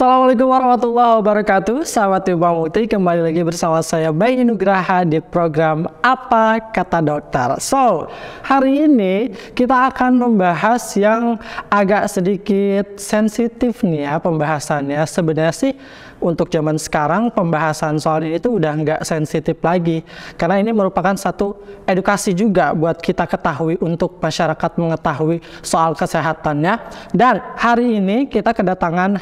Assalamualaikum warahmatullahi wabarakatuh. Sahabat Ibu Mukti, kembali lagi bersama saya Bayu Nugraha di program Apa Kata Dokter. So, hari ini kita akan membahas yang agak sedikit sensitif nih ya pembahasannya. Sebenarnya sih untuk zaman sekarang pembahasan soal ini itu udah nggak sensitif lagi, karena ini merupakan satu edukasi juga buat kita ketahui, untuk masyarakat mengetahui soal kesehatannya. Dan hari ini kita kedatangan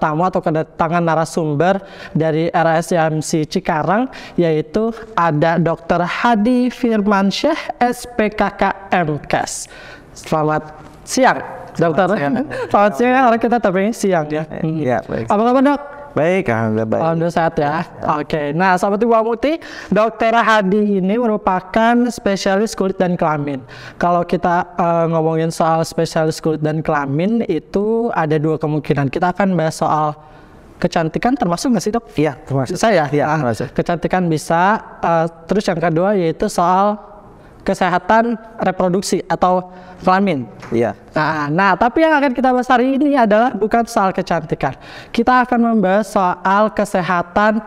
tamu atau kedatangan narasumber dari RSCMC Cikarang, yaitu ada Dr. Hadi Firmansyah, SPKK MKes. Selamat siang, dokter. Selamat siang, karena kita tapi siang ya. Iya, baik. Apa kabar, Dok? Baik, alhamdulillah baik. Alhamdulillah sehat ya. Oke. Nah, sahabat Ibu Mukti, Dr. Hadi ini merupakan spesialis kulit dan kelamin. Kalau kita ngomongin soal spesialis kulit dan kelamin, itu ada dua kemungkinan. Kita akan bahas soal kecantikan, termasuk nggak sih, Dok? Iya, termasuk. Saya? Iya, termasuk. Kecantikan bisa. Terus yang kedua yaitu soal kesehatan reproduksi atau kelamin. Iya. Nah, tapi yang akan kita bahas hari ini adalah bukan soal kecantikan. Kita akan membahas soal kesehatan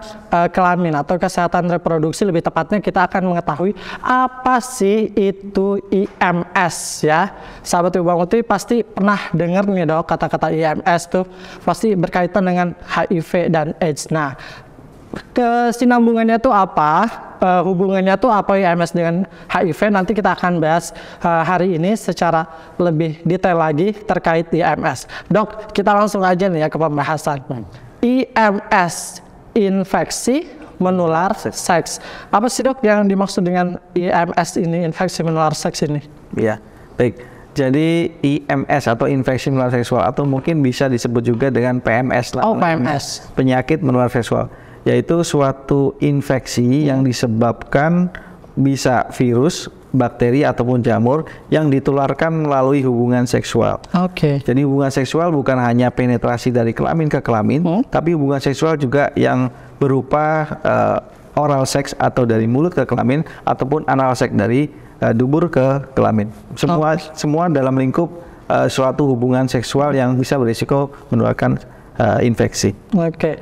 kelamin atau kesehatan reproduksi. Lebih tepatnya kita akan mengetahui apa sih itu IMS ya. Sahabat Ibu Mukti pasti pernah dengar nih, Dok, kata-kata IMS tuh pasti berkaitan dengan HIV dan AIDS. Nah, kesinambungannya tuh apa? Hubungannya tuh apa IMS dengan HIV? Nanti kita akan bahas hari ini secara lebih detail lagi terkait IMS. Dok, kita langsung aja nih ya ke pembahasan. IMS, infeksi menular seks. Apa sih, Dok, yang dimaksud dengan IMS ini, infeksi menular seks ini? Iya, baik. Jadi IMS atau infeksi menular seksual, atau mungkin bisa disebut juga dengan PMS lah. Oh, PMS. Penyakit menular seksual, yaitu suatu infeksi yang disebabkan bisa virus, bakteri ataupun jamur yang ditularkan melalui hubungan seksual. Oke. Jadi hubungan seksual bukan hanya penetrasi dari kelamin ke kelamin, tapi hubungan seksual juga yang berupa oral seks atau dari mulut ke kelamin, ataupun anal seks dari dubur ke kelamin. Semua dalam lingkup suatu hubungan seksual yang bisa berisiko menularkan infeksi. Oke.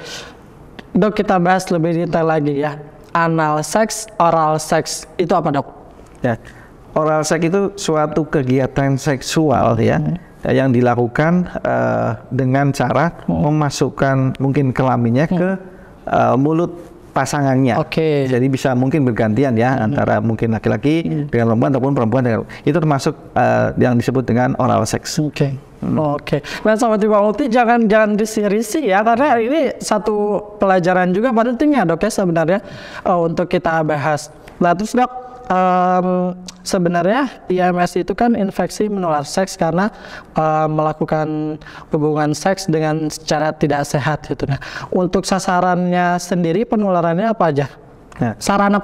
Dok, kita bahas lebih detail lagi ya. Anal seks, oral seks, itu apa, Dok? Ya, oral seks itu suatu kegiatan seksual ya, yang dilakukan dengan cara memasukkan mungkin kelaminnya ke mulut pasangannya. Oke. Jadi bisa mungkin bergantian ya, antara mungkin laki-laki dengan perempuan ataupun perempuan dengan, itu termasuk yang disebut dengan oral seks. Oke. Oke. Nah, sahabat Ibu Mukti, jangan risih-risih ya, karena ini satu pelajaran juga pentingnya, Dok, ya sebenarnya untuk kita bahas. Nah, terus, Dok, sebenarnya IMS itu kan infeksi menular seks karena melakukan hubungan seks dengan secara tidak sehat gitu. Nah, untuk sasarannya sendiri penularannya apa aja? Nah, Sarana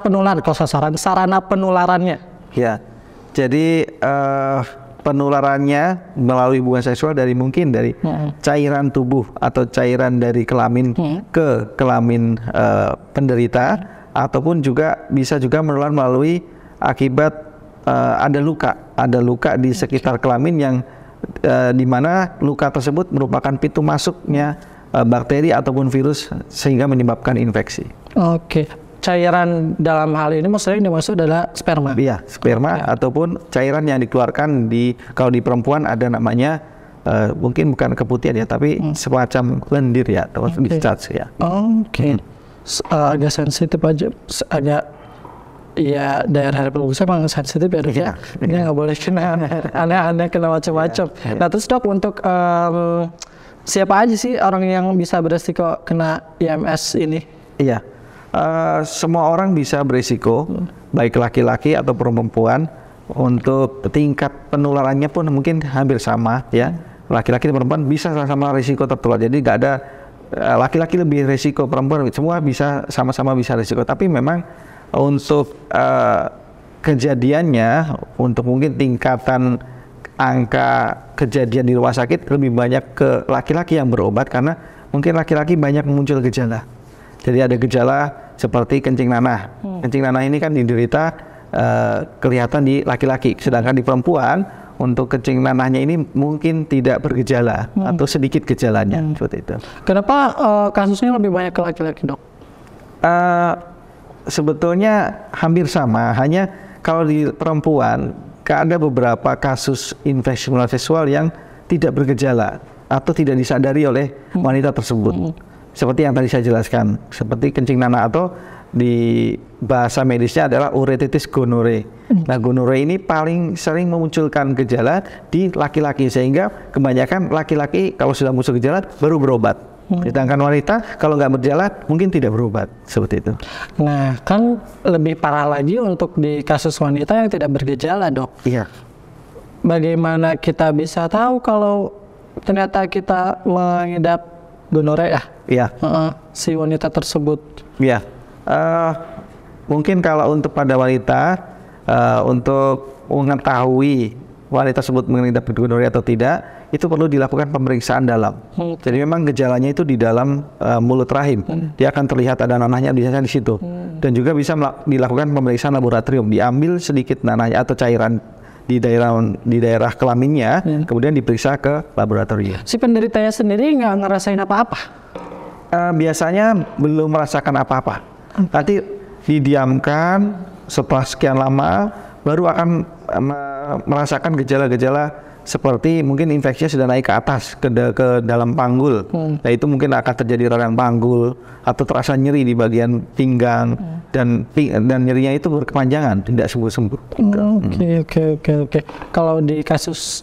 penularannya. Ya. Jadi penularannya melalui hubungan seksual dari cairan tubuh atau cairan dari kelamin ke kelamin penderita, ataupun juga bisa juga menular melalui akibat ada luka di sekitar kelamin yang di mana luka tersebut merupakan pintu masuknya bakteri ataupun virus sehingga menyebabkan infeksi. Oke. Cairan dalam hal ini maksudnya yang dimaksud adalah sperma. Iya, sperma ataupun cairan yang dikeluarkan kalau di perempuan ada namanya mungkin bukan keputihan ya, tapi semacam lendir ya atau discharge ya. Oke. Agak sensitif aja, agak ya, daerah reproduksi memang sensitif ya, Dok ya. Ini nggak boleh kena aneh-aneh, kena macam-macam. Nah, terus, Dok, untuk siapa aja sih orang yang bisa beresiko kena IMS ini? Iya. Semua orang bisa berisiko, baik laki-laki atau perempuan. Untuk tingkat penularannya pun mungkin hampir sama ya. Laki-laki dan perempuan bisa sama-sama risiko tertular. Jadi nggak ada laki-laki lebih risiko, perempuan, semua bisa sama-sama bisa risiko. Tapi memang untuk kejadiannya, untuk mungkin tingkatan angka kejadian di rumah sakit lebih banyak ke laki-laki yang berobat, karena mungkin laki-laki banyak muncul gejala. Jadi ada gejala seperti kencing nanah. Kencing nanah ini kan diderita kelihatan di laki-laki, sedangkan di perempuan untuk kencing nanahnya ini mungkin tidak bergejala atau sedikit gejalanya seperti itu. Kenapa kasusnya lebih banyak ke laki-laki, Dok? Sebetulnya hampir sama, hanya kalau di perempuan ada beberapa kasus infeksi saluran seksual yang tidak bergejala atau tidak disadari oleh wanita tersebut. Seperti yang tadi saya jelaskan, seperti kencing nanah atau di bahasa medisnya adalah uretitis gonorrhoeae. Nah, gonorrhoeae ini paling sering memunculkan gejala di laki-laki, sehingga kebanyakan laki-laki kalau sudah muncul gejala baru berobat. Sedangkan wanita kalau nggak bergejala mungkin tidak berobat, seperti itu. Nah, kan lebih parah lagi untuk di kasus wanita yang tidak bergejala, Dok. Iya. Bagaimana kita bisa tahu kalau ternyata kita mengidap gonorea? Iya. Si wanita tersebut. Iya. Mungkin kalau untuk pada wanita, untuk mengetahui wanita tersebut mengidap gonorea atau tidak, itu perlu dilakukan pemeriksaan dalam. Jadi memang gejalanya itu di dalam mulut rahim. Dia akan terlihat ada nanahnya biasanya di situ. Dan juga bisa dilakukan pemeriksaan laboratorium. Diambil sedikit nanahnya atau cairan di daerah kelaminnya, kemudian diperiksa ke laboratorium. Si penderitanya sendiri nggak ngerasain apa-apa? Biasanya belum merasakan apa-apa. Nanti didiamkan setelah sekian lama, baru akan merasakan gejala-gejala seperti mungkin infeksinya sudah naik ke atas ke dalam panggul. Nah, itu mungkin akan terjadi radang panggul atau terasa nyeri di bagian pinggang dan nyerinya itu berkepanjangan, tidak sembuh-sembuh. Oke. Kalau di kasus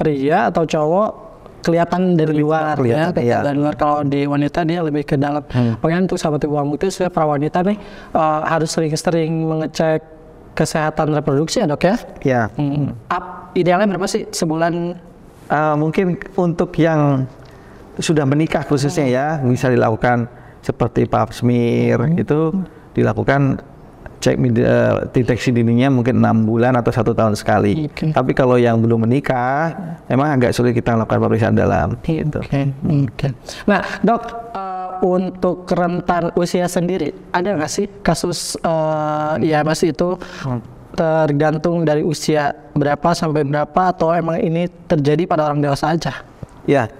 pria atau cowok kelihatan dari luar, dari luar. Kalau di wanita dia lebih ke dalam. Makanya untuk sahabat ibu hamil itu para wanita nih harus sering-sering mengecek kesehatan reproduksi ya, Dok ya? Ya. Idealnya berapa sih sebulan? Mungkin untuk yang sudah menikah khususnya ya, bisa dilakukan seperti pap smear, itu dilakukan cek deteksi dininya mungkin 6 bulan atau 1 tahun sekali. Tapi kalau yang belum menikah, memang agak sulit kita lakukan pemeriksaan dalam. Gitu. Nah, Dok, untuk rentan usia sendiri, ada nggak sih kasus ya masih itu tergantung dari usia berapa sampai berapa, atau emang ini terjadi pada orang dewasa aja? Ya,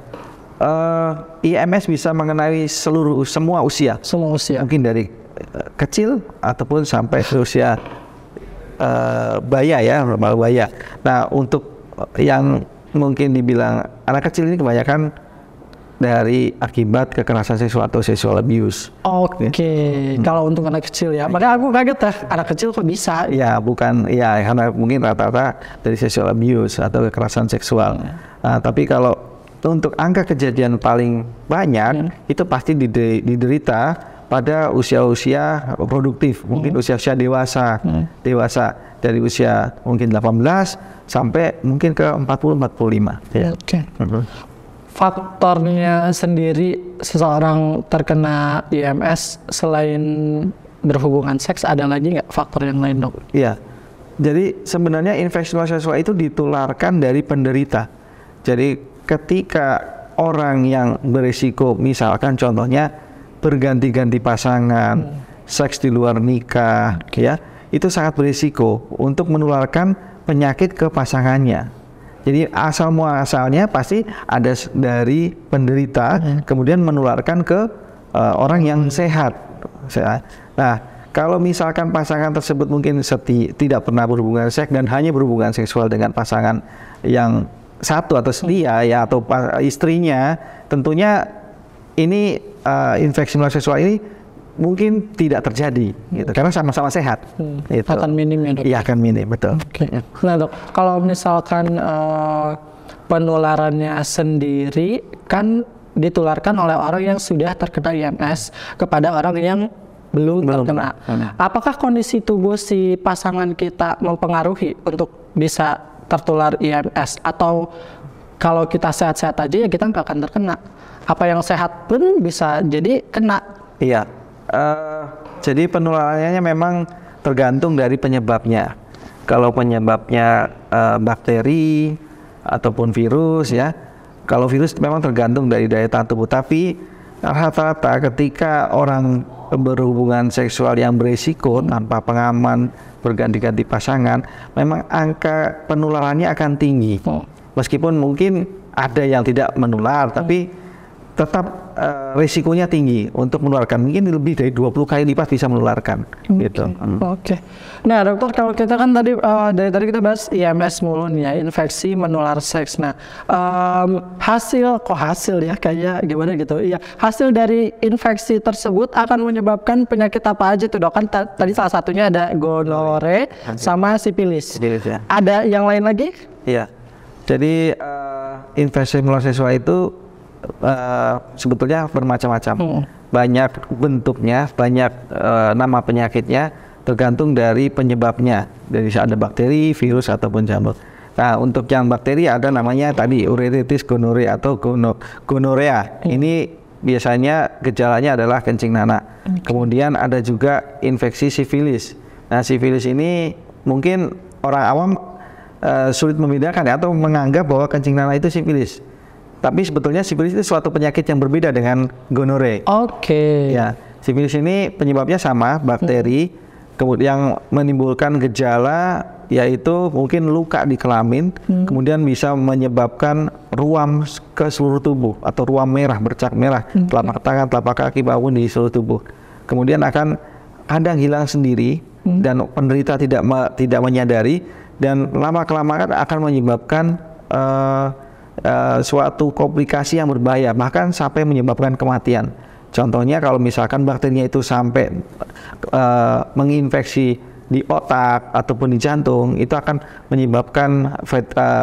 IMS bisa mengenai semua usia. Semua usia. Mungkin dari kecil ataupun sampai usia baya ya, normal baya. Nah, untuk yang mungkin dibilang anak kecil ini kebanyakan dari akibat kekerasan seksual atau sexual abuse. Kalau untuk anak kecil ya, makanya aku kaget anak kecil kok bisa? Ya, bukan ya, karena mungkin rata-rata dari sexual abuse atau kekerasan seksual. Tapi kalau untuk angka kejadian paling banyak itu pasti diderita pada usia-usia produktif, mungkin usia-usia dewasa, dari usia mungkin 18 sampai mungkin ke 40-45. Ya. Faktornya sendiri seseorang terkena IMS selain berhubungan seks, ada lagi nggak faktor yang lain, Dok? Iya, jadi sebenarnya infeksi saluran seksual itu ditularkan dari penderita. Jadi ketika orang yang berisiko, misalkan contohnya berganti-ganti pasangan, seks di luar nikah, ya, itu sangat berisiko untuk menularkan penyakit ke pasangannya. Jadi asal muasalnya pasti ada dari penderita, kemudian menularkan ke orang yang sehat. Nah, kalau misalkan pasangan tersebut mungkin tidak pernah berhubungan seks dan hanya berhubungan seksual dengan pasangan yang satu atau setia ya, atau istrinya, tentunya ini infeksi saluran seksual ini mungkin tidak terjadi, gitu, karena sama-sama sehat. Gitu. Akan minim ya, Dok? Iya, akan minim, betul. Nah, Dok, kalau misalkan penularannya sendiri kan ditularkan oleh orang yang sudah terkena IMS kepada orang yang belum terkena. Apakah kondisi tubuh si pasangan kita mempengaruhi untuk bisa tertular IMS, atau kalau kita sehat-sehat aja ya kita nggak akan terkena? Apa yang sehat pun bisa jadi kena? Iya. Jadi penularannya memang tergantung dari penyebabnya. Kalau penyebabnya bakteri ataupun virus ya, kalau virus memang tergantung dari daya tahan tubuh. Tapi rata-rata ketika orang berhubungan seksual yang berisiko tanpa pengaman, berganti-ganti pasangan, memang angka penularannya akan tinggi. Meskipun mungkin ada yang tidak menular, tapi tetap risikonya tinggi untuk menularkan. Mungkin lebih dari 20 kali lipat bisa menularkan. Gitu. Oke. Nah, dokter, kalau kita kan tadi dari tadi kita bahas IMS mulu nih ya, infeksi menular seks. Nah, hasil ya kayak gimana gitu. Iya, hasil dari infeksi tersebut akan menyebabkan penyakit apa aja tuh, Dok? Kan tadi salah satunya ada gonore sama sifilis. Ya. Ada yang lain lagi? Iya. Jadi infeksi menular seksual itu sebetulnya bermacam-macam, banyak bentuknya, banyak nama penyakitnya, tergantung dari penyebabnya, dari ada bakteri, virus ataupun jamur. Nah, untuk yang bakteri ada namanya tadi Urethritis gonorrhoeae atau gonorea. Ini biasanya gejalanya adalah kencing nanah. Kemudian ada juga infeksi sifilis. Nah, sifilis ini mungkin orang awam sulit membedakan ya, atau menganggap bahwa kencing nanah itu sifilis. Tapi sebetulnya sifilis itu suatu penyakit yang berbeda dengan gonore. Oke. Ya, sifilis ini penyebabnya sama, bakteri, kemudian menimbulkan gejala yaitu mungkin luka di kelamin, kemudian bisa menyebabkan ruam ke seluruh tubuh atau ruam merah, bercak merah, telapak tangan, telapak kaki, maupun di seluruh tubuh. Kemudian akan kadang hilang sendiri dan penderita tidak menyadari, dan lama-kelamaan akan menyebabkan suatu komplikasi yang berbahaya, bahkan sampai menyebabkan kematian. Contohnya kalau misalkan bakterinya itu sampai menginfeksi di otak ataupun di jantung, itu akan menyebabkan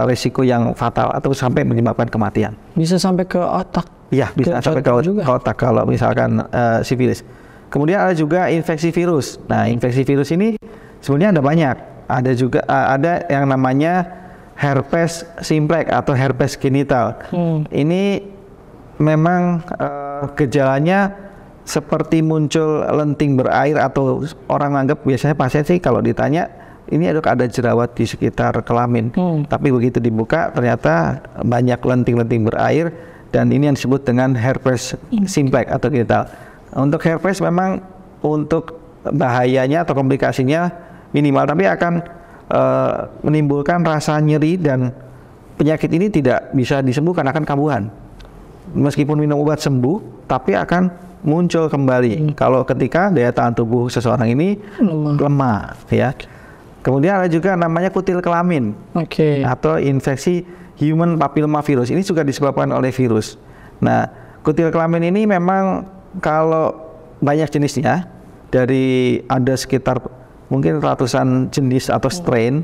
risiko yang fatal atau sampai menyebabkan kematian. Bisa sampai ke otak? Iya, bisa sampai ke otak kalau misalkan sifilis. Kemudian ada juga infeksi virus. Nah, infeksi virus ini sebenarnya ada banyak. Ada juga ada yang namanya herpes simplex atau herpes genital. Ini memang gejalanya seperti muncul lenting berair, atau orang anggap biasanya pasien sih kalau ditanya ini ada jerawat di sekitar kelamin. Tapi begitu dibuka ternyata banyak lenting-lenting berair, dan ini yang disebut dengan herpes simplex atau genital. Untuk herpes memang untuk bahayanya atau komplikasinya minimal, tapi akan menimbulkan rasa nyeri, dan penyakit ini tidak bisa disembuhkan, akan kambuhan. Meskipun minum obat sembuh, tapi akan muncul kembali kalau ketika daya tahan tubuh seseorang ini lemah, ya. Kemudian ada juga namanya kutil kelamin, atau infeksi human papillomavirus. Ini juga disebabkan oleh virus. Nah, kutil kelamin ini memang kalau banyak jenisnya, dari ada sekitar mungkin ratusan jenis atau strain,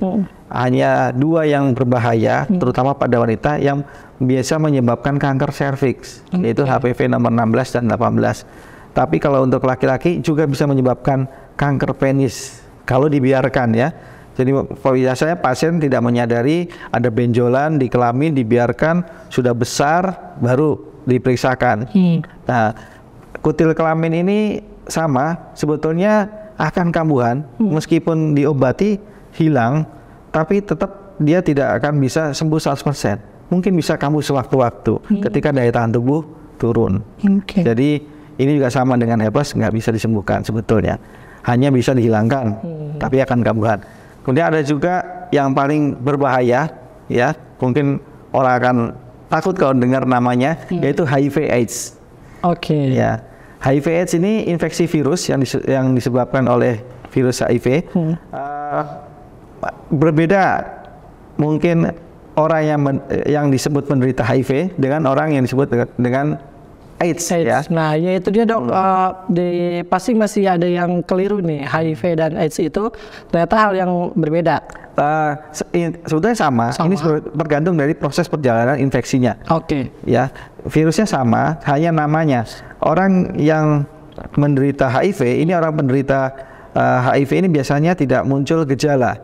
hanya 2 yang berbahaya, terutama pada wanita, yang biasa menyebabkan kanker serviks, yaitu HPV nomor 16 dan 18. Tapi kalau untuk laki-laki juga bisa menyebabkan kanker penis kalau dibiarkan, ya. Jadi biasanya pasien tidak menyadari ada benjolan di kelamin, dibiarkan sudah besar baru diperiksakan. Nah, kutil kelamin ini sama, sebetulnya akan kambuhan, meskipun diobati hilang, tapi tetap dia tidak akan bisa sembuh 100%. Mungkin bisa kambuh sewaktu-waktu ketika daya tahan tubuh turun. Jadi ini juga sama dengan herpes, nggak bisa disembuhkan sebetulnya, hanya bisa dihilangkan, tapi akan kambuhan. Kemudian ada juga yang paling berbahaya, ya, mungkin orang akan takut kalau dengar namanya, yaitu HIV/AIDS. Ya. HIV/AIDS ini infeksi virus yang disebabkan oleh virus HIV. Berbeda mungkin orang yang disebut penderita HIV dengan orang yang disebut dengan AIDS. Ya. Nah, ya itu dia, Dok. Pasti masih ada yang keliru nih, HIV dan AIDS itu ternyata hal yang berbeda. Sebetulnya sama. Ini tergantung dari proses perjalanan infeksinya. Ya, virusnya sama, hanya namanya. Orang yang menderita HIV ini, orang penderita HIV ini biasanya tidak muncul gejala.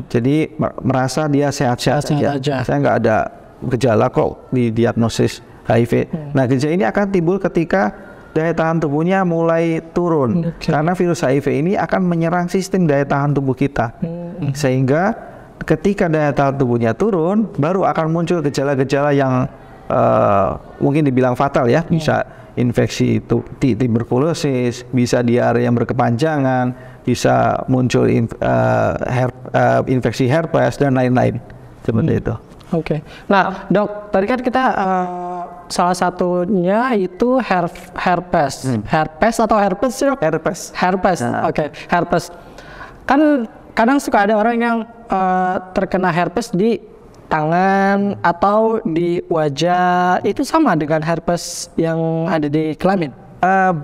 Jadi merasa dia sehat-sehat saja. Saya nggak ada gejala kok di diagnosis HIV. Nah, gejala ini akan timbul ketika daya tahan tubuhnya mulai turun. Karena virus HIV ini akan menyerang sistem daya tahan tubuh kita. Sehingga ketika daya tahan tubuhnya turun, baru akan muncul gejala-gejala yang mungkin dibilang fatal ya, bisa infeksi tuberkulosis, bisa diare yang berkepanjangan, bisa muncul infeksi herpes dan lain-lain seperti itu. Oke. Nah, Dok, tadi kan kita salah satunya itu herpes. Herpes atau herpes sih, Dok? Herpes. Nah. Oke, herpes. Kan kadang suka ada orang yang terkena herpes di tangan atau di wajah. Itu sama dengan herpes yang ada di kelamin?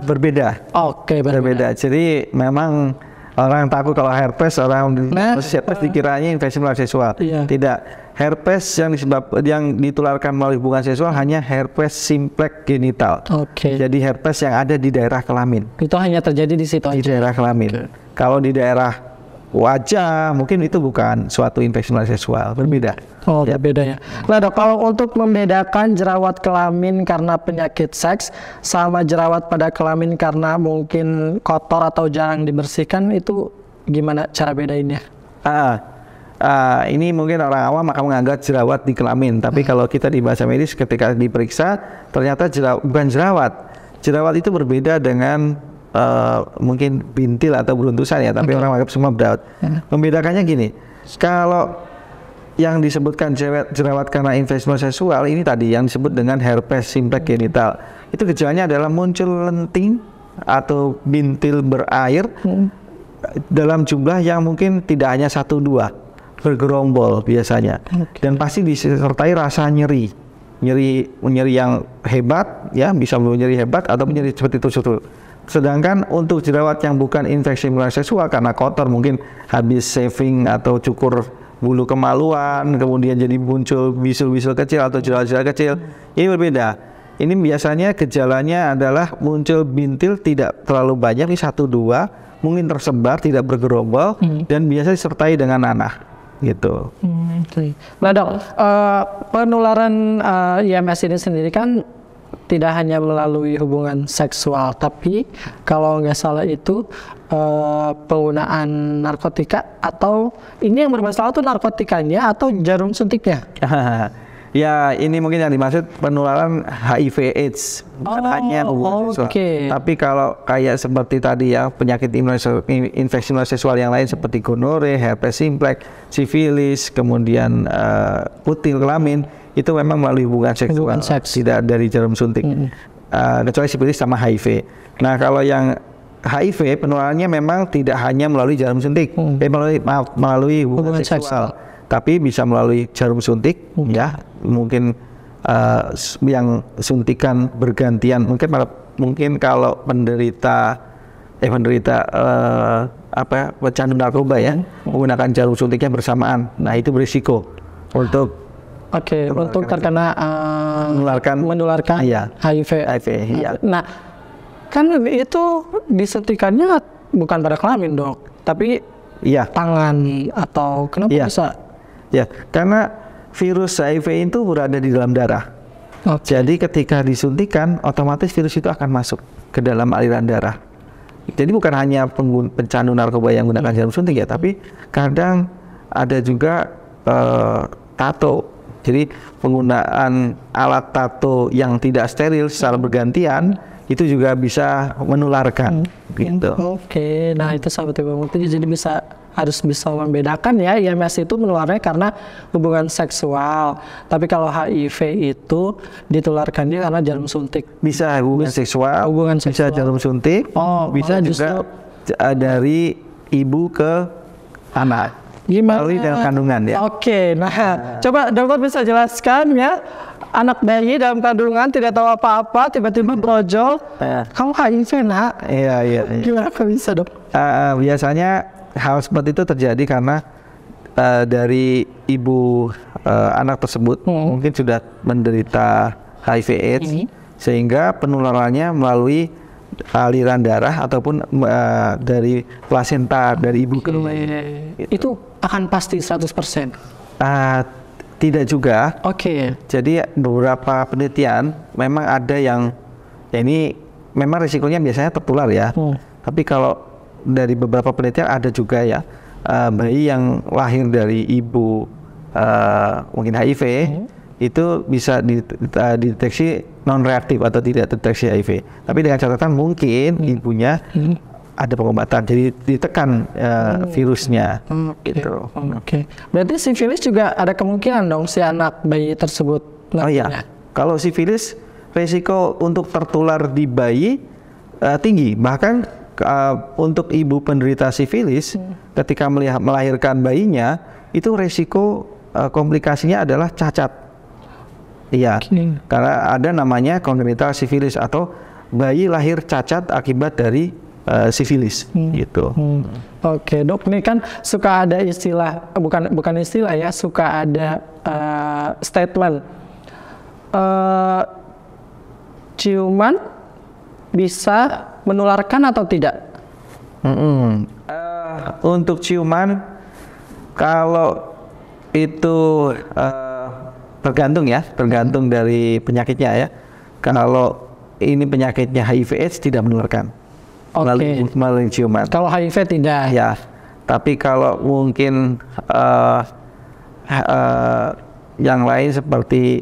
Berbeda. Oke, berbeda. Jadi memang orang takut kalau herpes, orang herpes dikiranya infeksi melalui seksual. Iya. Tidak. Herpes yang ditularkan melalui hubungan seksual hanya herpes simplex genital. Oke. Jadi herpes yang ada di daerah kelamin. Itu hanya terjadi di situ Di aja. daerah kelamin. Kalau di daerah wajah mungkin itu bukan suatu infeksi melalui seksual, berbeda. Oh, beda ya. Nah, Dok, kalau untuk membedakan jerawat kelamin karena penyakit seks sama jerawat pada kelamin karena mungkin kotor atau jarang dibersihkan, itu gimana cara bedainnya? Ini mungkin orang awam akan menganggap jerawat di kelamin, tapi kalau kita di bahasa medis ketika diperiksa ternyata bukan jerawat. Jerawat itu berbeda dengan mungkin bintil atau beruntusan ya, tapi orang menganggap semua jerawat. Membedakannya gini, kalau yang disebutkan jerawat karena infeksi seksual ini tadi yang disebut dengan herpes simplex genital, itu gejalanya adalah muncul lenting atau bintil berair dalam jumlah yang mungkin tidak hanya 1-2, bergerombol biasanya, dan pasti disertai rasa nyeri yang hebat ya, bisa nyeri hebat atau nyeri seperti tusuk. Sedangkan untuk jerawat yang bukan infeksi menular seksual karena kotor, mungkin habis shaving atau cukur bulu kemaluan, kemudian jadi muncul bisul-bisul kecil atau jerawat-jerawat kecil, ini berbeda. Ini biasanya gejalanya adalah muncul bintil tidak terlalu banyak, ini 1-2, mungkin tersebar, tidak bergerombol, dan biasa disertai dengan nanah. Gitu. Nah, Dok, penularan IMS ini sendiri kan tidak hanya melalui hubungan seksual, tapi kalau nggak salah itu penggunaan narkotika, atau ini yang bermasalah itu narkotikanya atau jarum suntiknya? Ya, ini mungkin yang dimaksud penularan HIV/AIDS, bukan hanya hubungan seksual. Tapi kalau kayak seperti tadi ya, penyakit infeksi seksual yang lain seperti gonore, herpes simplex, sifilis, kemudian kutil kelamin, itu memang melalui hubungan seksual, tidak dari jarum suntik. Kecuali sifilis sama HIV. Nah, kalau yang HIV penularannya memang tidak hanya melalui jarum suntik, melalui hubungan seksual. Tapi bisa melalui jarum suntik, ya mungkin yang suntikan bergantian. Mungkin kalau penderita pecandu narkoba ya, menggunakan jarum suntiknya bersamaan. Nah, itu berisiko untuk untuk terkena menularkan HIV. Ya. Nah, kan itu disuntikannya bukan pada kelamin, Dok, tapi tangan atau kenapa bisa? Ya, karena virus HIV itu berada di dalam darah. Jadi ketika disuntikan, otomatis virus itu akan masuk ke dalam aliran darah. Jadi bukan hanya pecandu narkoba yang menggunakan jarum suntik ya, tapi kadang ada juga tato. Jadi penggunaan alat tato yang tidak steril secara bergantian itu juga bisa menularkan. Gitu. Nah itu sahabat Ibu Mukti, jadi harus bisa membedakan ya, IMS itu menularnya karena hubungan seksual. Tapi kalau HIV itu ditularkannya karena jarum suntik. Bisa hubungan seksual, bisa jarum suntik, bisa juga dari ibu ke anak. Gimana? Melalui dalam kandungan ya. Nah coba dokter bisa jelaskan ya, anak bayi dalam kandungan tidak tahu apa-apa, tiba-tiba brojol, kamu HIV nak? Iya. Gimana bisa, Dok? Biasanya hal seperti itu terjadi karena dari ibu anak tersebut mungkin sudah menderita HIV/AIDS, sehingga penularannya melalui aliran darah ataupun dari plasenta dari ibu ke gitu. Itu akan pasti 100%? Tidak juga. Jadi beberapa penelitian memang ada yang ini memang risikonya biasanya tertular ya. Tapi kalau dari beberapa penelitian ada juga ya bayi yang lahir dari ibu mungkin HIV itu bisa dideteksi non reaktif atau tidak deteksi HIV. Tapi dengan catatan mungkin ibunya ada pengobatan, jadi ditekan virusnya. Gitu. Oke. Berarti sifilis juga ada kemungkinan dong si anak bayi tersebut. Oh iya. Kalau sifilis resiko untuk tertular di bayi tinggi. Bahkan untuk ibu penderita sifilis ketika melahirkan bayinya itu resiko komplikasinya adalah cacat. Iya. Karena ada namanya congenital sifilis atau bayi lahir cacat akibat dari sifilis gitu. Oke, Dok, ini kan suka ada istilah, bukan istilah ya, suka ada statement ciuman bisa menularkan atau tidak? Untuk ciuman, kalau itu tergantung dari penyakitnya ya. Kalau ini penyakitnya HIV/AIDS tidak menularkan melalui ciuman. Kalau HIV tidak. Ya, tapi kalau mungkin yang lain seperti,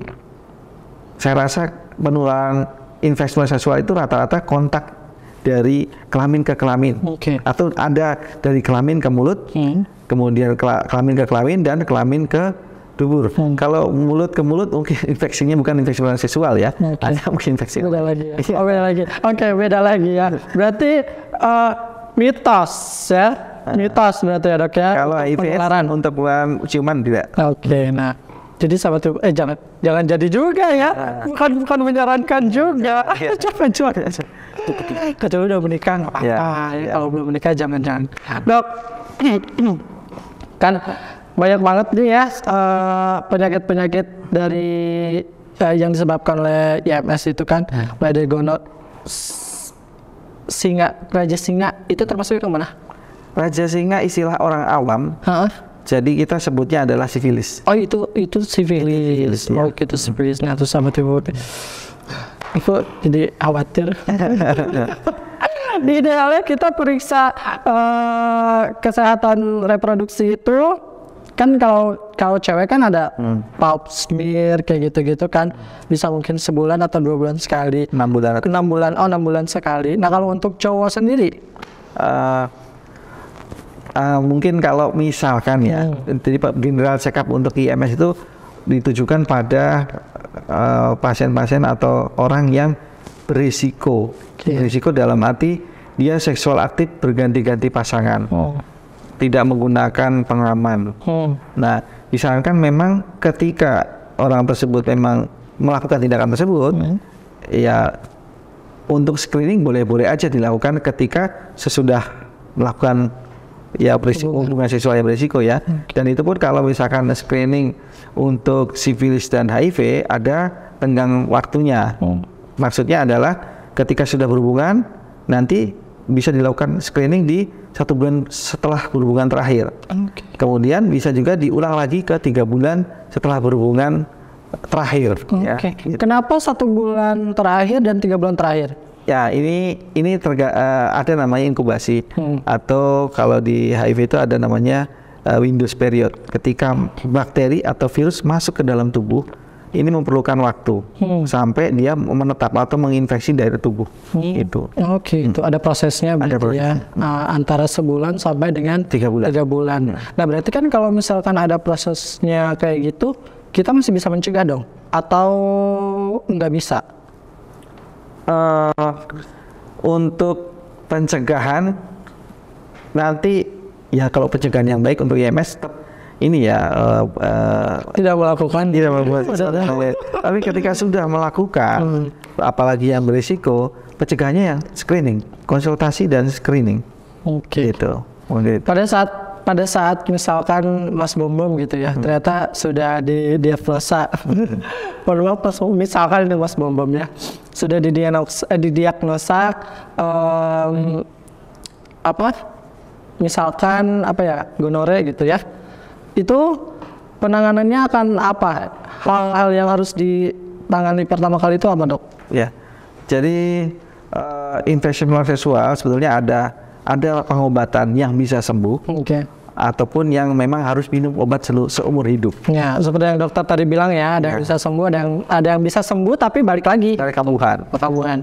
saya rasa penularan infeksi seksual itu rata-rata kontak dari kelamin ke kelamin, atau ada dari kelamin ke mulut, kemudian kelamin ke kelamin, dan kelamin ke dubur. Kalau mulut ke mulut mungkin infeksinya bukan infeksi seksual ya, ada mungkin infeksi. Beda lagi ya. Beda lagi. Oke, beda lagi ya. Berarti mitos ya, mitos berarti ya, Dok ya. Kalau HIV untuk ciuman tidak. Oke, nah. Jadi sahabat jangan jadi juga ya, bukan menyarankan juga. Jangan. Kecuali udah menikah nggak apa-apa. Kalau belum menikah jangan. Dok, kan banyak banget nih ya penyakit-penyakit dari yang disebabkan oleh IMS itu kan, mulai dari Raja Singa itu termasuk yang mana? Raja Singa istilah orang awam. Jadi kita sebutnya adalah sifilis. Oh itu sifilis. Oh gitu sifilis. Nah itu sama tuh. Itu jadi khawatir. Di idealnya kita periksa kesehatan reproduksi itu kan, kalau cewek kan ada pap smear kayak gitu kan, bisa mungkin sebulan atau 2 bulan sekali. 6 bulan. 6 bulan sekali. Nah kalau untuk cowok sendiri? Mungkin kalau misalkan ya, jadi general check up untuk IMS itu ditujukan pada pasien-pasien atau orang yang berisiko. Berisiko dalam arti dia seksual aktif berganti-ganti pasangan, tidak menggunakan pengaman. Nah, misalkan memang ketika orang tersebut memang melakukan tindakan tersebut, ya untuk screening boleh-boleh aja dilakukan ketika sesudah melakukan hubungan seksual yang berisiko ya. Dan itu pun kalau misalkan screening untuk sifilis dan HIV ada tenggang waktunya. Maksudnya adalah ketika sudah berhubungan nanti bisa dilakukan screening di 1 bulan setelah berhubungan terakhir. Kemudian bisa juga diulang lagi ke 3 bulan setelah berhubungan terakhir. Ya, gitu. Kenapa 1 bulan terakhir dan 3 bulan terakhir? Ya ini ada namanya inkubasi, atau kalau di HIV itu ada namanya Windows period. Ketika bakteri atau virus masuk ke dalam tubuh, ini memerlukan waktu sampai dia menetap atau menginfeksi daerah tubuh. Itu. Itu ada prosesnya berarti ya. Antara sebulan sampai dengan 3 bulan. Nah berarti kan kalau misalkan ada prosesnya kayak gitu, kita masih bisa mencegah dong? Atau nggak bisa? Untuk pencegahan nanti ya, kalau pencegahan yang baik untuk IMS tetap ini ya tidak melakukan. Tapi ketika sudah melakukan, apalagi yang berisiko, pencegahannya yang screening, konsultasi dan screening. Gitu. Pada saat misalkan Mas Bom gitu ya, ternyata sudah didiagnosa. Misalkan ini Mas Bom ya, sudah didiagnosa misalkan gonore gitu ya. Itu penanganannya akan apa? Hal-hal yang harus ditangani pertama kali itu apa, Dok? Ya. Jadi infeksi menular seksual sebetulnya ada pengobatan yang bisa sembuh. ataupun yang memang harus minum obat seumur hidup. Ya, seperti yang dokter tadi bilang ya, ada yang bisa sembuh, ada yang bisa sembuh tapi balik lagi. Dari kambuhan.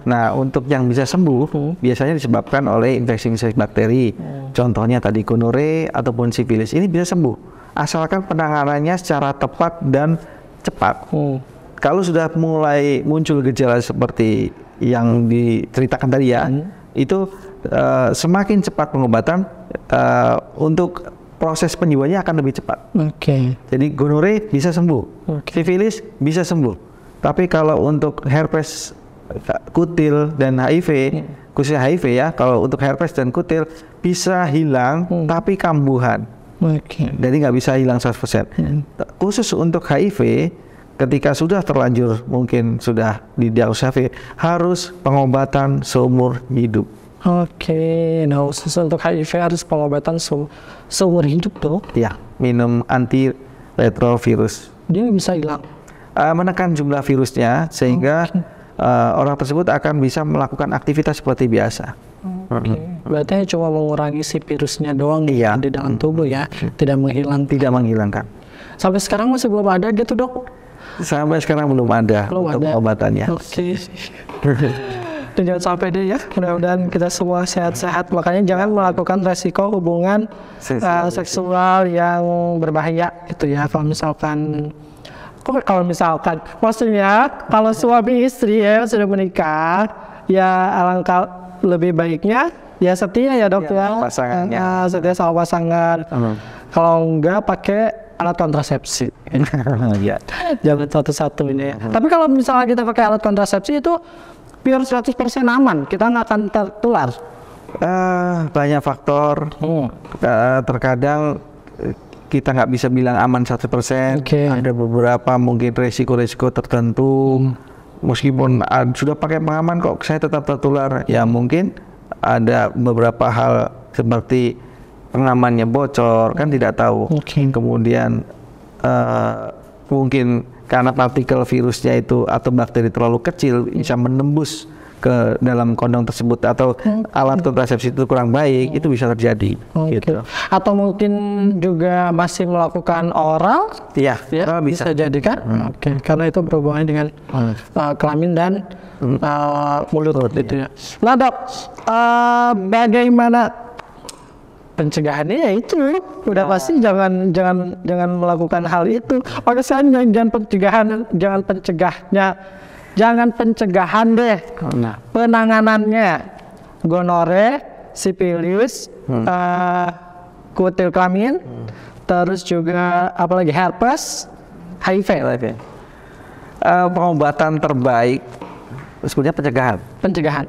Nah, untuk yang bisa sembuh, biasanya disebabkan oleh infeksi bakteri. Contohnya tadi gonore ataupun sifilis. Ini bisa sembuh, asalkan penanganannya secara tepat dan cepat. Kalau sudah mulai muncul gejala seperti yang diceritakan tadi ya, itu semakin cepat pengobatan, untuk proses penyembuhannya akan lebih cepat. Jadi gonore bisa sembuh, sifilis bisa sembuh. Tapi kalau untuk herpes kutil dan HIV, khususnya HIV ya, kalau untuk herpes dan kutil bisa hilang tapi kambuhan. Jadi nggak bisa hilang 100%. Khusus untuk HIV, ketika sudah terlanjur mungkin sudah didiagnosis HIV, harus pengobatan seumur hidup. Nah khusus untuk HIV harus pengobatan seumur hidup tuh. Ya, minum antiretrovirus. Dia bisa hilang. Menekan jumlah virusnya sehingga orang tersebut akan bisa melakukan aktivitas seperti biasa. Berarti cuma mengurangi si virusnya doang di dalam tubuh ya, tidak menghilangkan. Sampai sekarang masih belum ada gitu dok? Sampai sekarang belum ada obatannya. Dan jangan sampai deh ya, mudah-mudahan kita semua sehat-sehat. Makanya jangan melakukan resiko hubungan seksual yang berbahaya gitu ya. Kalau misalkan maksudnya kalau suami istri ya sudah menikah, ya alangkah lebih baiknya ya setia ya dok ya, setia sama pasangan. Kalau enggak pakai alat kontrasepsi. Jangan satu-satu ini ya. Tapi kalau misalnya kita pakai alat kontrasepsi itu pure 100% aman, kita nggak akan tertular. Banyak faktor. Terkadang kita nggak bisa bilang aman 100%. Ada beberapa mungkin resiko-resiko tertentu. Meskipun sudah pakai pengaman kok saya tetap tertular. Ya mungkin ada beberapa hal seperti pengamannya bocor, kan tidak tahu. Kemudian mungkin karena partikel virusnya itu atau bakteri terlalu kecil bisa menembus ke dalam kondom tersebut, atau alat kontrasepsi itu kurang baik, itu bisa terjadi. Gitu. Atau mungkin juga masih melakukan oral, bisa jadi kan? Karena itu berhubungan dengan kelamin dan mulut gitu ya. Nah dok, bagaimana pencegahannya? Ya itu udah pasti jangan melakukan hal itu. Maka saya jangan pencegahan deh. Penanganannya gonore, sifilis, kutil kelamin, terus juga apalagi herpes, HIV. Pengobatan terbaik sebetulnya pencegahan.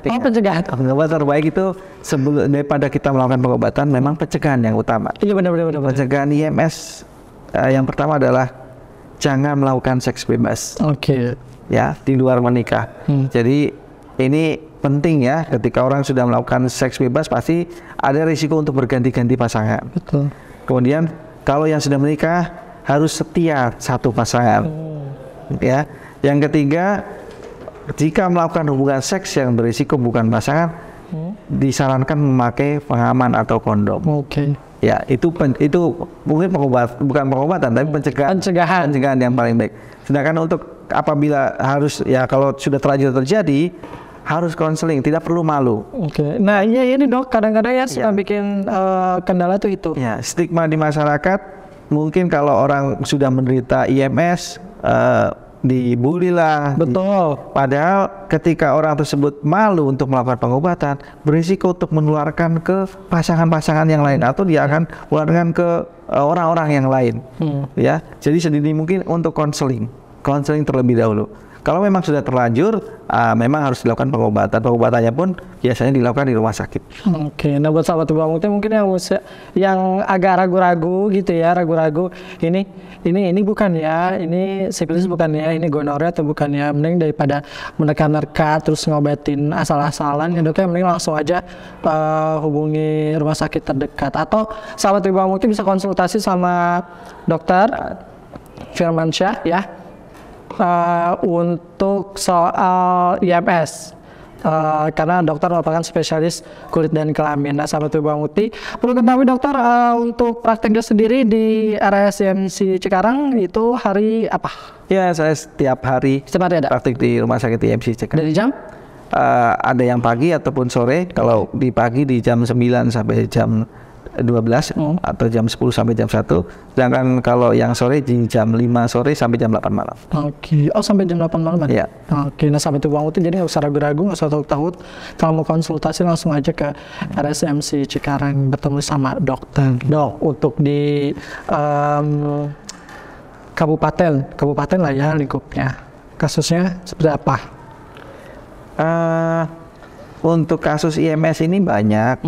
Pengobatan terbaik itu sebelum daripada kita melakukan pengobatan, memang pencegahan yang utama. Iya benar. Pencegahan IMS yang pertama adalah jangan melakukan seks bebas. Ya, di luar menikah. Jadi ini penting ya, ketika orang sudah melakukan seks bebas pasti ada risiko untuk berganti-ganti pasangan. Kemudian kalau yang sudah menikah harus setia satu pasangan. Ya. Yang ketiga, jika melakukan hubungan seks yang berisiko bukan pasangan, disarankan memakai pengaman atau kondom. Ya, itu mungkin bukan pengobatan, tapi pencegahan yang paling baik. Sedangkan untuk apabila harus, ya kalau sudah terlanjur terjadi, harus konseling, tidak perlu malu. Nah ini dok, kadang-kadang ya suka bikin kendala tuh itu. Ya, stigma di masyarakat, mungkin kalau orang sudah menderita IMS, dibully lah. Padahal ketika orang tersebut malu untuk melakukan pengobatan, berisiko untuk menularkan ke pasangan-pasangan yang lain, atau dia akan menularkan ke orang-orang yang lain. Ya, jadi sedini mungkin untuk konseling terlebih dahulu. Kalau memang sudah terlanjur, memang harus dilakukan pengobatan. Pengobatannya pun biasanya dilakukan di rumah sakit. Nah buat sahabat Tubuh Mukti mungkin yang agak ragu-ragu gitu ya, ini bukan ya, ini sifilis bukan ya, ini gonore atau bukan ya, mending daripada menerka-nerka terus ngobatin asal-asalan ya dok ya, mending langsung aja hubungi rumah sakit terdekat. Atau sahabat Tubuh Mukti bisa konsultasi sama dokter Firmansyah ya, untuk soal IMS. karena dokter merupakan spesialis kulit dan kelamin. Nah, sahabat Bang Muti, perlu ketahui dokter, untuk prakteknya sendiri di RSCMC Cikarang itu hari apa? Ya, saya setiap hari ada praktik di Rumah Sakit IMC Cikarang. Dari jam? Ada yang pagi ataupun sore. Kalau di pagi di jam 9 sampai jam 12 atau jam 10 sampai jam 1. Sedangkan kalau yang sore di jam 5 sore sampai jam 8 malam. Oke. Oh, sampai jam 8 malam ya? Oke. Nah, sampai itu Bang Muti, jadi nggak usah ragu-ragu, nggak usah takut. Kalau mau konsultasi langsung aja ke RSCMC Cikarang, bertemu sama dokter. Dok, untuk di kabupaten lah ya lingkupnya. Kasusnya seperti apa? Untuk kasus IMS ini banyak.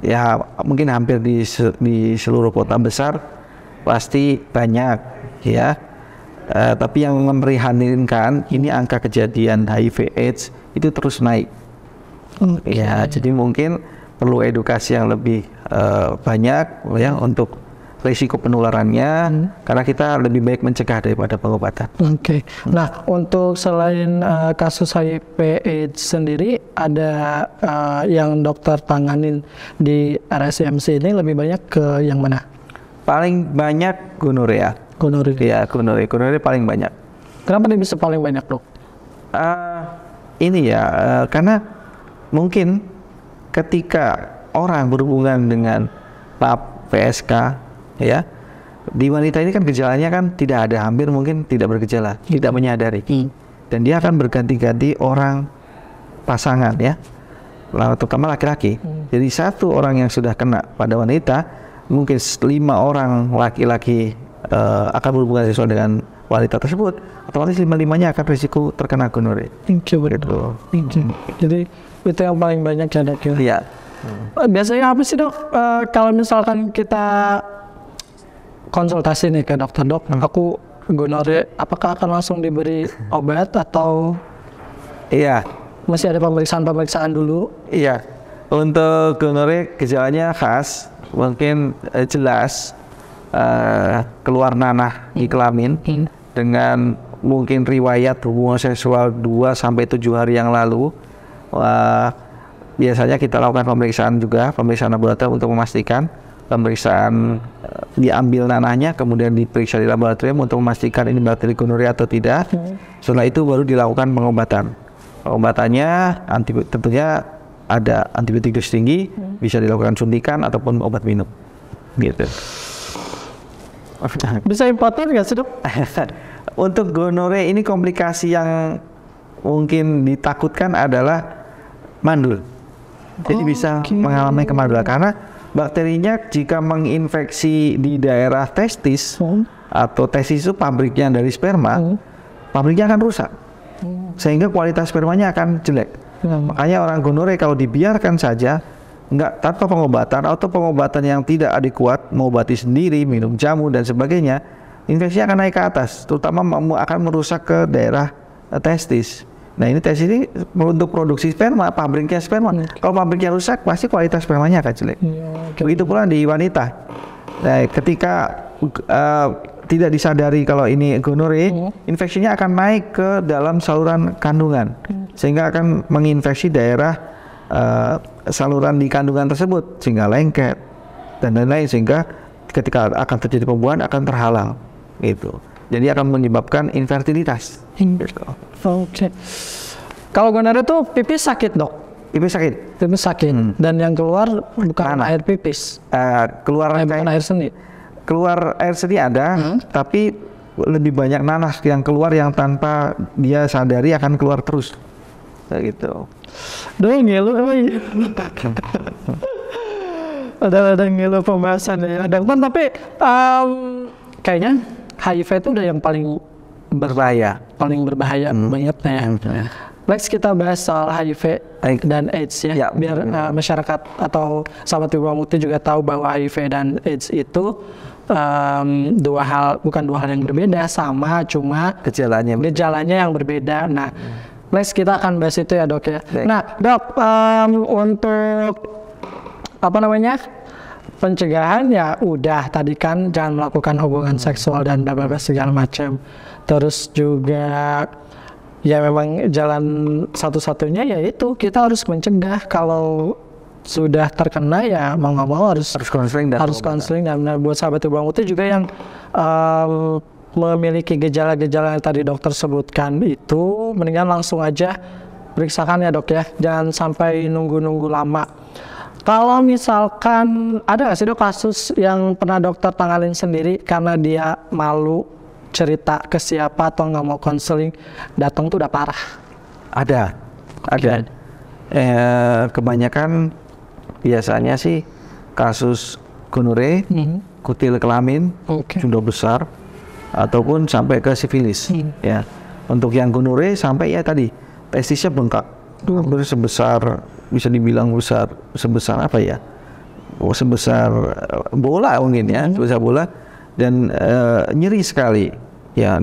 Ya, mungkin hampir di seluruh kota besar pasti banyak ya. Tapi yang memprihatinkan ini angka kejadian HIV/AIDS itu terus naik. Ya, jadi mungkin perlu edukasi yang lebih banyak ya untuk risiko penularannya, karena kita lebih baik mencegah daripada pengobatan. Nah, untuk selain kasus HIV/AIDS sendiri, ada yang dokter tanganin di RSCMC ini lebih banyak ke yang mana? Paling banyak gonorea. Ya, gonorea paling banyak. Kenapa dia bisa paling banyak, dok? Ini ya, karena mungkin ketika orang berhubungan dengan PAP, PSK, ya, di wanita ini kan gejalanya kan tidak ada, hampir mungkin tidak bergejala, tidak menyadari, dan dia akan berganti-ganti orang pasangan ya, terutama laki-laki. Jadi satu orang yang sudah kena pada wanita, mungkin 5 orang laki-laki akan berhubungan seksual dengan wanita tersebut, otomatis 5-5-nya akan risiko terkena gonorea. Jadi itu yang paling banyak ya, dok? Iya. Biasanya apa sih, dok, kalau misalkan kita konsultasi nih ke dokter, dok, aku gonorea, apakah akan langsung diberi obat atau masih ada pemeriksaan dulu? Iya, untuk gonorea gejalanya khas, mungkin jelas keluar nanah di kelamin dengan mungkin riwayat hubungan seksual 2-7 hari yang lalu. Biasanya kita lakukan pemeriksaan laboratorium untuk memastikan. Pemeriksaan diambil nanahnya, kemudian diperiksa di laboratorium untuk memastikan ini bakteri gonorea atau tidak. Setelah itu baru dilakukan pengobatan. Pengobatannya tentunya ada antibiotik dosis tinggi, bisa dilakukan suntikan ataupun obat minum. Gitu. Bisa importer nggak sih, dok? Untuk gonorea ini komplikasi yang mungkin ditakutkan adalah mandul. Jadi bisa mengalami kemandulan karena bakterinya jika menginfeksi di daerah testis atau testis itu pabriknya dari sperma, pabriknya akan rusak, sehingga kualitas spermanya akan jelek. Makanya orang gonorea kalau dibiarkan saja, nggak tanpa pengobatan atau pengobatan yang tidak adekuat, mengobati sendiri, minum jamu dan sebagainya, infeksinya akan naik ke atas, terutama akan merusak ke daerah testis. Nah, ini tes ini untuk produksi sperma, pabriknya sperma. Kalau pabriknya rusak, pasti kualitas spermanya akan jelek. Begitu pula di wanita. Nah, ketika tidak disadari kalau ini gonorea, infeksinya akan naik ke dalam saluran kandungan, sehingga akan menginfeksi daerah saluran di kandungan tersebut, sehingga lengket dan lain-lain, sehingga ketika akan terjadi pembuahan akan terhalang. Gitu. Jadi akan menyebabkan infertilitas. Kalau gonorea itu pipis sakit, dok? Pipis sakit. Dan yang keluar bukan air pipis. Bukan air seni. Keluar air seni ada, tapi lebih banyak nanas yang keluar yang tanpa dia sadari akan keluar terus. Gitu. Dok, ngilu ada ngilu pembahasan ya. Tapi kayaknya HIV itu udah yang paling berbahaya banyaknya ya. Next kita bahas soal HIV dan AIDS ya, biar masyarakat atau sahabat Bang Muti juga tahu bahwa HIV dan AIDS itu bukan dua hal yang berbeda, sama, cuma gejalanya yang berbeda. Nah, next kita akan bahas itu ya, dok ya. Nah, dok, untuk pencegahan ya udah tadi kan, jangan melakukan hubungan seksual dan segala macam. Terus juga ya memang jalan satu-satunya yaitu kita harus mencegah. Kalau sudah terkena ya mau nggak mau harus konseling dan buat sahabat Ibu Bawang Putih juga yang memiliki gejala-gejala yang tadi dokter sebutkan itu, mendingan langsung aja periksakan ya dok ya, jangan sampai nunggu-nunggu lama. Kalau misalkan ada nggak sih dok kasus yang pernah dokter tanganin sendiri karena dia malu cerita ke siapa atau nggak mau konseling, datang tuh udah parah? Ada. Kebanyakan biasanya sih kasus gonore, kutil kelamin sudah besar, ataupun sampai ke sifilis. Ya, untuk yang gonore sampai ya tadi testisnya bengkak, hampir sebesar, bisa dibilang sebesar apa ya? Sebesar bola mungkin ya, sebesar bola, dan nyeri sekali. Ya,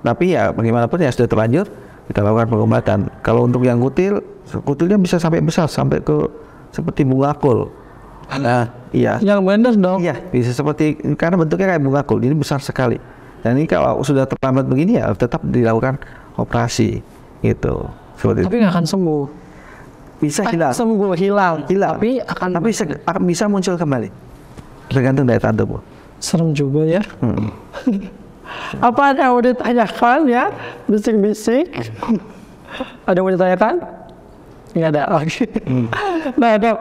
tapi ya bagaimanapun ya sudah terlanjur, kita lakukan pengobatan. Kalau untuk yang kutilnya bisa sampai besar, sampai ke seperti bunga kol. Nah, iya. Yang benar dong. Iya, bisa seperti, karena bentuknya kayak bunga kol, ini besar sekali. Dan ini kalau sudah terlambat begini ya tetap dilakukan operasi, gitu. Tapi nggak akan sembuh. Bisa hilang. Hilang. Tapi akan bisa muncul kembali. Tergantung daya tahan tubuh. Serem juga ya. Apa ada yang mau ditanyakan ya? Bisik-bisik. Ada yang mau ditanyakan? Nggak ada lagi. Nah dok,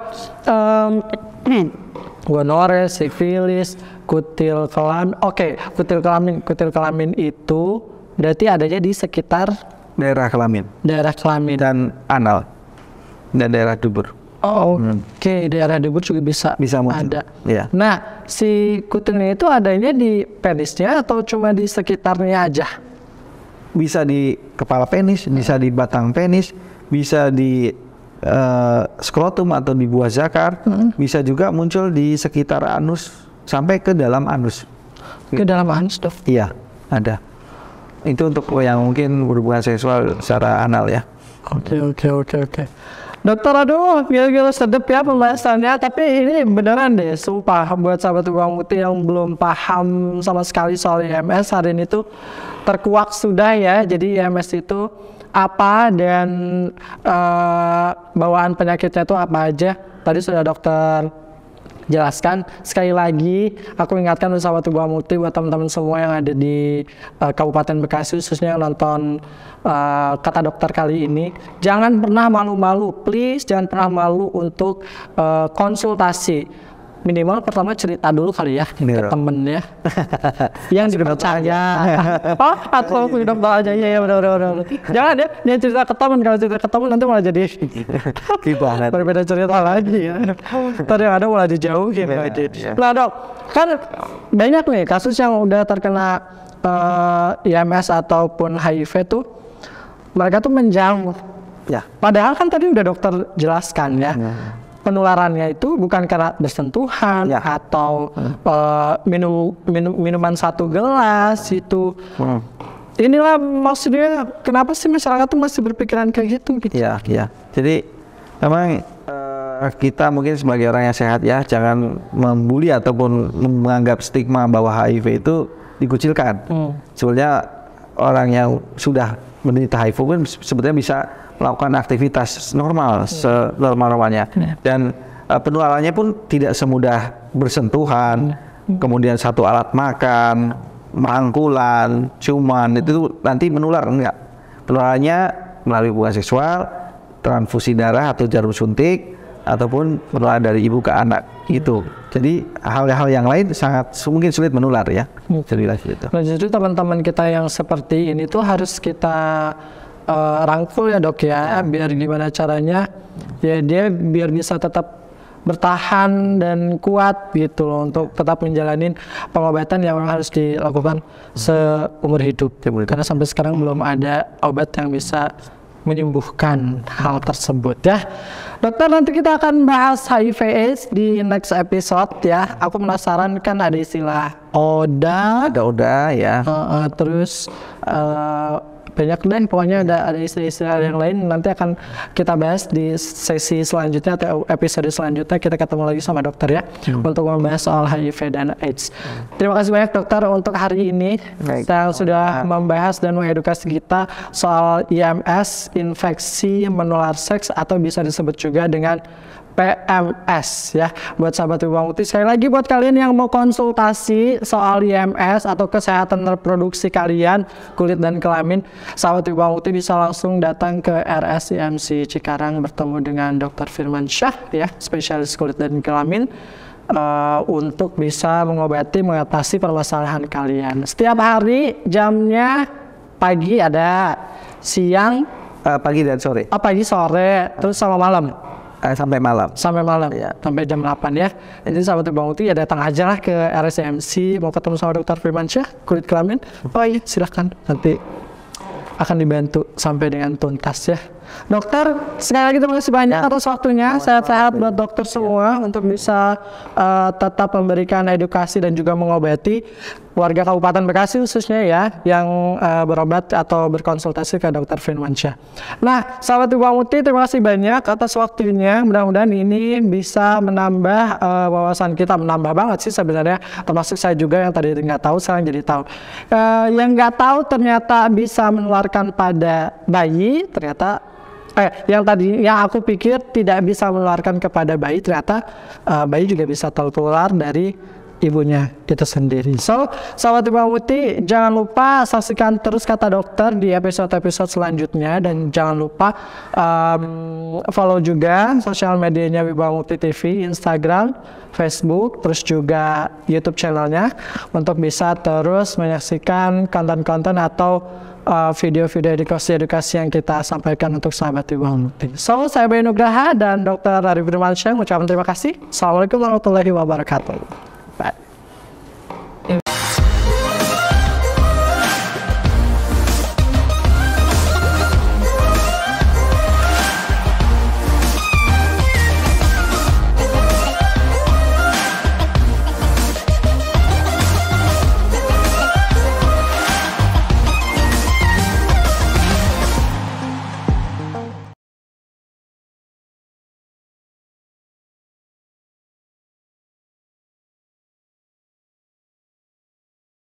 gonore, sifilis, kutil kelamin. Oke, kutil kelamin itu berarti adanya di sekitar daerah kelamin dan anal dan daerah dubur. Oke, daerah dubur juga bisa muncul. Ada. Ya. Nah, si kutilnya itu adanya di penisnya atau cuma di sekitarnya aja? Bisa di kepala penis, bisa di batang penis, bisa di skrotum atau di buah zakar, bisa juga muncul di sekitar anus sampai ke dalam anus. Ke dalam anus dok? Iya, ada. Itu untuk yang mungkin berhubungan seksual secara anal ya. Oke. Dokter, aduh, gila-gila sedep ya pembahasannya. Tapi ini beneran deh, sumpah buat sahabat Ibu Bawang Putih yang belum paham sama sekali soal IMS, hari ini tuh terkuak sudah ya. Jadi IMS itu apa dan bawaan penyakitnya itu apa aja. Tadi sudah dokter jelaskan. Sekali lagi aku ingatkan untuk sahabat Ibu Bawang Putih, buat teman-teman semua yang ada di Kabupaten Bekasi, khususnya yang nonton Kata Dokter kali ini, jangan pernah malu-malu, please jangan pernah malu untuk konsultasi. Minimal pertama cerita dulu kali ya ke temen ya yang dipercaya. Atau ke dokter aja ya benar. Jangan ya, dia cerita ke temen. Kalau cerita ke temen nanti malah jadi berbeda cerita lagi ya. Tadi ada malah dijauhin. Nah dok, kan banyak nih kasus yang udah terkena IMS ataupun HIV tuh mereka tuh menjauh. Ya. Padahal kan tadi udah dokter jelaskan ya. Penularannya itu bukan karena bersentuhan atau minuman satu gelas itu. Inilah maksudnya kenapa sih masyarakat tuh masih berpikiran kayak gitu? Iya. Jadi memang kita mungkin sebagai orang yang sehat ya, jangan membuli ataupun menganggap stigma bahwa HIV itu dikucilkan. Sebenarnya orang yang sudah menderita HIV pun sebetulnya bisa melakukan aktivitas normal senormal-normalnya, dan penularannya pun tidak semudah bersentuhan, kemudian satu alat makan, merangkulan, ciuman, itu nanti menular, enggak. Penularannya melalui hubungan seksual, transfusi darah atau jarum suntik, ataupun penularan dari ibu ke anak itu. Jadi hal-hal yang lain sangat mungkin sulit menular ya. Jadi gitu. Nah justru teman-teman kita yang seperti ini tuh harus kita rangkul ya dok ya, biar gimana caranya ya dia biar bisa tetap bertahan dan kuat gitu loh, untuk tetap menjalani pengobatan yang harus dilakukan seumur hidup. Karena sampai sekarang belum ada obat yang bisa menyembuhkan hal tersebut ya. Dokter, nanti kita akan bahas HIV/AIDS di next episode ya. Aku penasaran, kan ada istilah ODA. Ada ODA ya. Terus banyak deh, pokoknya ada istilah-istilah yang lain nanti akan kita bahas di sesi selanjutnya atau episode selanjutnya. Kita ketemu lagi sama dokter ya untuk membahas soal HIV dan AIDS. Terima kasih banyak dokter untuk hari ini. Saya sudah membahas dan mengedukasi kita soal IMS, infeksi menular seks atau bisa disebut juga dengan PMS ya. Buat sahabat Ibu Muti, sekali lagi buat kalian yang mau konsultasi soal IMS atau kesehatan reproduksi kalian, kulit dan kelamin, sahabat Ibu Muti bisa langsung datang ke RSIMC Cikarang bertemu dengan Dr. Firmansyah ya, spesialis kulit dan kelamin, untuk bisa mengobati, mengatasi permasalahan kalian. Setiap hari jamnya pagi ada, siang, pagi dan sore. Pagi, sore, terus sama malam. Sampai malam ya, sampai jam 8 ya. Jadi sahabat Bang Muti ya datang aja lah ke RSMC, mau ketemu sama Dr. Firmansyah kulit kelamin. Oh iya, silahkan, nanti akan dibantu sampai dengan tuntas ya. Dokter, sekali lagi terima kasih banyak atas waktunya. Sehat-sehat buat dokter semua untuk bisa tetap memberikan edukasi dan juga mengobati warga Kabupaten Bekasi khususnya ya yang berobat atau berkonsultasi ke Dr. Firmansyah. Nah, sahabat Ibu Muti, terima kasih banyak atas waktunya. Mudah-mudahan ini bisa menambah wawasan kita, menambah banget sih sebenarnya. Termasuk saya juga yang tadi nggak tahu, sekarang jadi tahu. Yang nggak tahu ternyata bisa menularkan pada bayi, ternyata yang aku pikir tidak bisa menularkan kepada bayi, ternyata bayi juga bisa tertular dari ibunya itu sendiri. So, sahabat Ibu Muti, jangan lupa saksikan terus Kata Dokter di episode-episode selanjutnya, dan jangan lupa follow juga sosial medianya Ibu Muti TV, Instagram, Facebook, terus juga YouTube channelnya untuk bisa terus menyaksikan konten-konten atau video-video edukasi yang kita sampaikan untuk sahabat Ibu Muti. So, saya Bayu Nugraha dan Dr. Arif Firmansyah mengucapkan terima kasih. Assalamualaikum warahmatullahi wabarakatuh. Bye.